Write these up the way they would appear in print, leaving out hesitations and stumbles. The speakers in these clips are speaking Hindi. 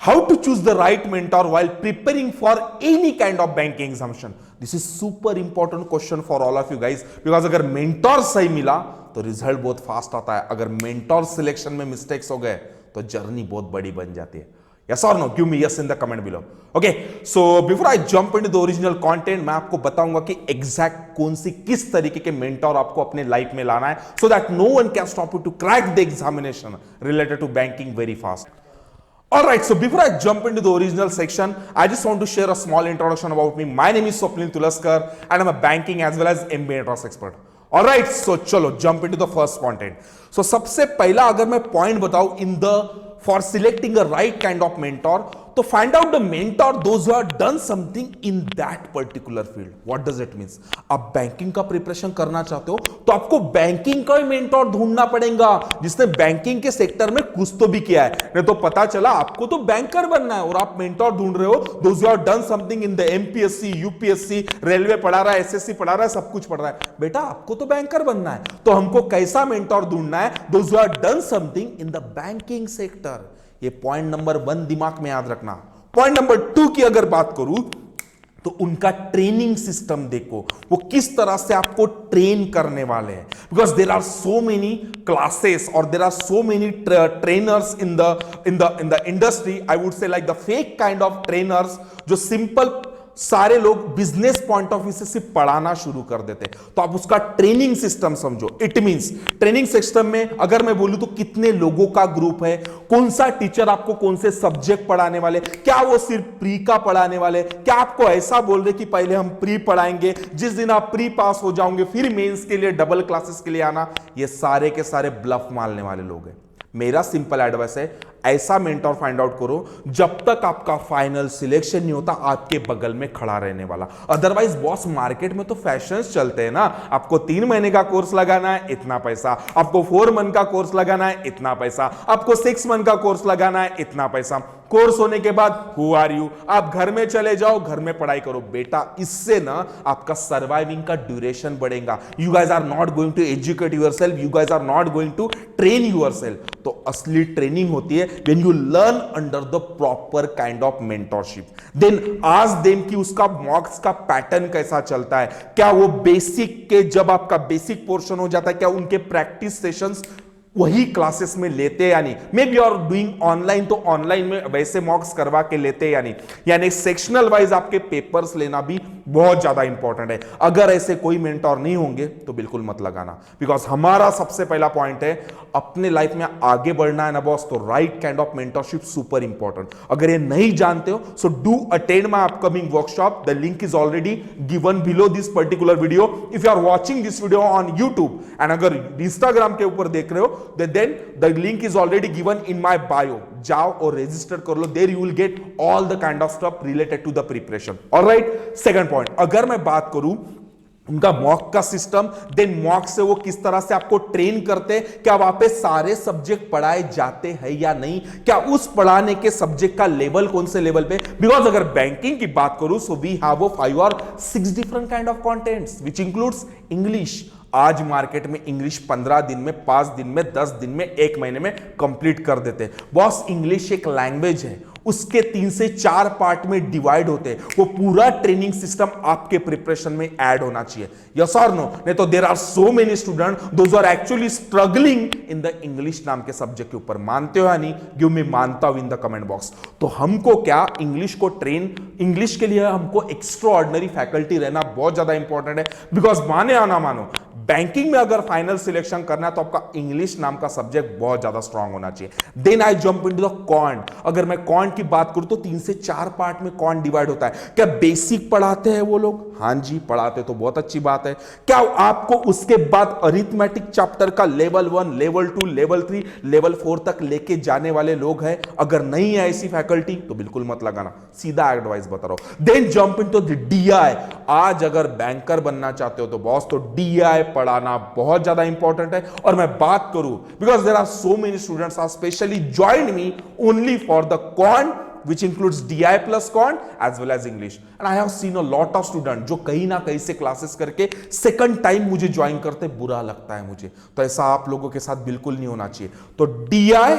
How to choose the right mentor while preparing for any kind of banking examination? This is super important question for all of you guys because अगर मेंटोर सही मिला तो रिजल्ट बहुत फास्ट आता है, अगर मेंटोर सिलेक्शन में मिस्टेक्स हो गए तो जर्नी बहुत बड़ी बन जाती है. Yes or no? Give me yes in the comment below. Okay, so before I jump into the original content, मैं आपको बताऊंगा कि एग्जैक्ट कौन सी किस तरीके के मेंटोर आपको अपने लाइफ में लाना है, so that no one can stop you to crack the examination related to banking very fast. Alright, so before I jump into the original section, I just want to share a small introduction about me. My name is Swapnil Tulaskar and I'm a banking as well as MBA interest expert. Alright, so chalo jump into the first content. So सबसे पहला अगर मैं point बताऊं in the for selecting a right kind of mentor, तो find out the mentor those who have done something in that particular field. What does it means? आप बैंकिंग का प्रिपरेशन करना चाहते हो तो आपको बैंकिंग का ही मेंटोर ढूंढना पड़ेगा जिसने बैंकिंग के सेक्टर में कुछ तो भी किया है. नहीं तो पता चला आपको तो बैंकर बनना है और आप मेंटोर ढूंढ रहे हो those who have done something in the MPSC, UPSC, railway पढ़ा रहा है, SSC पढ़ा रहा है, सब कुछ पढ़ रहा है. बेटा आपको तो बैंकर बनना है तो हमको कैसा मेंटोर ढूंढना है? those who have done something in the banking sector. ये पॉइंट नंबर 1 दिमाग में याद रखना. पॉइंट नंबर 2 की अगर बात करूं तो उनका ट्रेनिंग सिस्टम देखो, वो किस तरह से आपको ट्रेन करने वाले हैं. Because there are so many classes और there are so many trainers in the industry. I would say like the fake kind of trainers जो सिंपल सारे लोग बिजनेस पॉइंट ऑफ व्यू से सिर्फ पढ़ाना शुरू कर देते. तो आप उसका ट्रेनिंग सिस्टम समझो. इट मींस ट्रेनिंग सिस्टम में अगर मैं बोलूं तो कितने लोगों का ग्रुप है, कौन सा टीचर आपको कौन से सब्जेक्ट पढ़ाने वाले, क्या वो सिर्फ प्री का पढ़ाने वाले, क्या आपको ऐसा बोल रहे कि पहले हम प्री पढ़ाएंगे, जिस दिन आप प्री पास हो जाओगे फिर मेंस के लिए डबल क्लासेस के लिए आना. ये सारे के सारे ब्लफ मारने वाले लोग हैं. मेरा सिंपल एडवाइस है ऐसा मेंटोर फाइंड आउट करो जब तक आपका फाइनल सिलेक्शन नहीं होता आपके बगल में खड़ा रहने वाला. अदरवाइज बॉस मार्केट में तो फैशंस चलते हैं ना. आपको 3 महीने का कोर्स लगाना है इतना पैसा, आपको 4 मंथ का कोर्स लगाना है इतना पैसा, आपको 6 मंथ का कोर्स लगाना है इतना पैसा. कोर्स होने के बाद हु आर यू, आप घर में चले जाओ, घर में पढ़ाई करो. बेटा इससे ना आपका सर्वाइविंग का ड्यूरेशन बढ़ेगा. You guys are not going to educate yourself, you guys are not going to train yourself. तो असली ट्रेनिंग होती है when you learn under the proper kind of mentorship. Then ask them कि उसका मॉक्स का पैटर्न कैसा चलता है, क्या वो बेसिक के जब आपका बेसिक पोर्शन हो जाता है क्या उनके प्रैक्टिस सेशंस वही क्लासेस में लेते हैं या नहीं. Maybe are doing online तो ऑनलाइन में वैसे मॉक्स करवा के लेते हैं या नहीं. यानी सेक्शनल वाइज आपके पेपर्स लेना भी बहुत ज्यादा इंपॉर्टेंट है. अगर ऐसे कोई मेंटोर नहीं होंगे तो बिल्कुल मत लगाना. बिकॉज हमारा सबसे पहला पॉइंट है अपने लाइफ में आगे बढ़ना है ना बॉस, तो right kind of mentorship super important. अगर ये नहीं जानते हो so do attend my upcoming workshop. The link is already given below this particular video. If you are watching this video on YouTube and अगर इंस्टाग्राम के ऊपर देख रहे हो then the link is already given in my bio. जाओ और रजिस्टर कर लो. there you will get all the kind of stuff related to the preparation. all right, second point अगर मैं बात करूं उनका मॉक का सिस्टम, देन मॉक से वो किस तरह से आपको ट्रेन करते हैं, क्या वहां पे सारे सब्जेक्ट पढ़ाए जाते हैं या नहीं, क्या उस पढ़ाने के सब्जेक्ट का लेवल कौन से लेवल पे. बिकॉज अगर बैंकिंग की बात करूं सो वी हैव 5 और 6 different kind of contents which includes English. आज मार्केट में इंग्लिश 15 दिन में, 5 दिन में, 10 दिन में, 1 महीने में कंप्लीट कर देते हैं. बॉस इंग्लिश एक लैंग्वेज है, उसके 3 से 4 पार्ट में डिवाइड होते हैं. वो पूरा ट्रेनिंग सिस्टम आपके प्रिपरेशन में ऐड होना चाहिए. यस और नो? नहीं तो there are so many student those are actually struggling in the English नाम के सब्जेक्ट के ऊपर. मानते हो या नहीं? गिव मी मानता हूं इन द कमेंट बॉक्स. तो हमको क्या इंग्लिश को ट्रेन, इंग्लिश के लिए हमको एक्स्ट्रा ऑर्डिनरी फैकल्टी रहना बहुत ज्यादा इंपॉर्टेंट है. बिकॉज माने या ना मानो बैंकिंग में अगर फाइनल सिलेक्शन करना है तो आपका इंग्लिश नाम का सब्जेक्ट बहुत ज्यादा स्ट्रांग होना चाहिए. Then I jump into the quant. अगर मैं क्वांट की बात करूं तो 3 से 4 पार्ट में क्वांट डिवाइड होता है. क्या बेसिक पढ़ाते हैं वो लोग? हां जी पढ़ाते तो बहुत अच्छी बात है. क्या आपको उसके बाद अरिथमेटिक चैप्टर का लेवल 1, लेवल 2, लेवल 3, लेवल 4 तक लेके जाने वाले लोग हैं? अगर नहीं है ऐसी फैकल्टी तो बिल्कुल मत लगाना. सीधा एडवाइस बता रहा हूं. Then jump into the DI. आज अगर बैंकर बनना चाहते हो तो बॉस तो डीआई पढ़ाना बहुत ज्यादा इंपॉर्टेंट है. और मैं बात करूं because there are so many students are specially joined me only for the quant which includes DI plus quant as well as English. And I have seen a lot of students जो कहीं ना कहीं से क्लासेस करके सेकंड टाइम मुझे ज्वाइन करते, बुरा लगता है मुझे. तो ऐसा आप लोगों के साथ बिल्कुल नहीं होना चाहिए. तो DI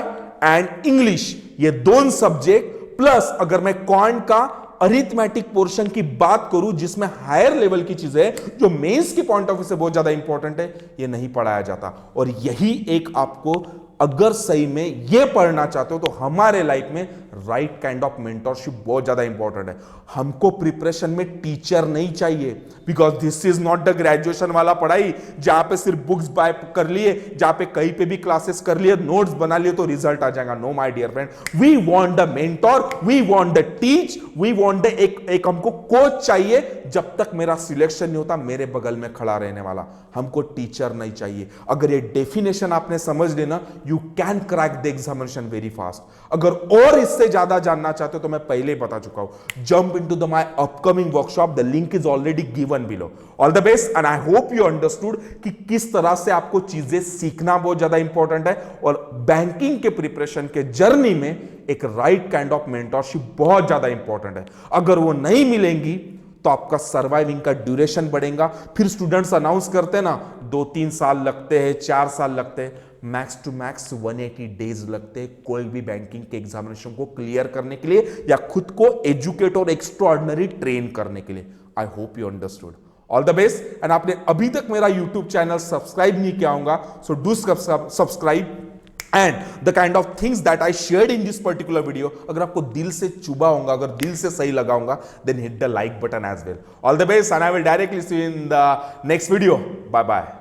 एंड इंग्लिश ये दोनों सब्जेक्ट प्लस अगर मैं क्वांट का अरिथमेटिक पोर्शन की बात करूं जिसमें हायर लेवल की चीजें जो मेंस के पॉइंट ऑफ व्यू से बहुत ज्यादा इंपॉर्टेंट है, ये नहीं पढ़ाया जाता। और यही एक आपको अगर सही में ये पढ़ना चाहते हो तो हमारे लाइफ में राइट काइंड ऑफ मेंटरशिप बहुत ज्यादा इंपॉर्टेंट है। हमको प्रिपरेशन में टीचर नहीं चाहिए, because this is not the graduation वाला पढ़ाई जहां पे सिर्फ बुक्स बाय कर लिए, जहां पे कहीं पे भी क्लासेस कर लिए, नोट्स बना लिए तो रिजल्ट आ जाएगा। No my dear friend, we want the mentor, we want the teach, we want the एक हमको कोच चाहिए। जब तक मेरा सिलेक्शन नहीं होता मेरे बगल में खड़ा रहने वाला, हमको टीचर नहीं चाहिए। अगर ये डेफिनेशन आपने समझ लेना, you can crack the examination very fast. अगर और इससे ज्यादा जानना चाहते हो तो मैं पहले ही बता चुका हूं, jump into the my upcoming workshop, the link is already given below. All the best and I hope you understood कि किस तरह से आपको चीजें सीखना बहुत ज्यादा इंपॉर्टेंट है और बैंकिंग के प्रिपरेशन के जर्नी में एक राइट काइंड ऑफ मेंटरशिप बहुत ज्यादा इंपॉर्टेंट है। अगर वो नहीं मिलेंगी तो आपका सर्वाइविंग का ड्यूरेशन बढ़ेगा। फिर स्टूडेंट्स अनाउंस करते हैं ना 2-3 साल लगते हैं, 4 साल लगते हैं, मैक्स टू मैक्स 180 डेज लगते हैं कोई भी बैंकिंग के एग्जामिनेशन को क्लियर करने के लिए या खुद को एजुकेट और एक्स्ट्राऑर्डिनरी ट्रेन करने के लिए। I hope you understood. All the best. And आपने अभी तक मेरा यूट्यूब चैनल सब्सक्राइब नहीं किया होगा, so do subscribe and the kind of things that I shared in this particular video अगर आपको दिल से चुभा होगा, अगर दिल से सही लगा होगा, then hit the like button as well. All the best and I will directly see you in the next video. Bye bye.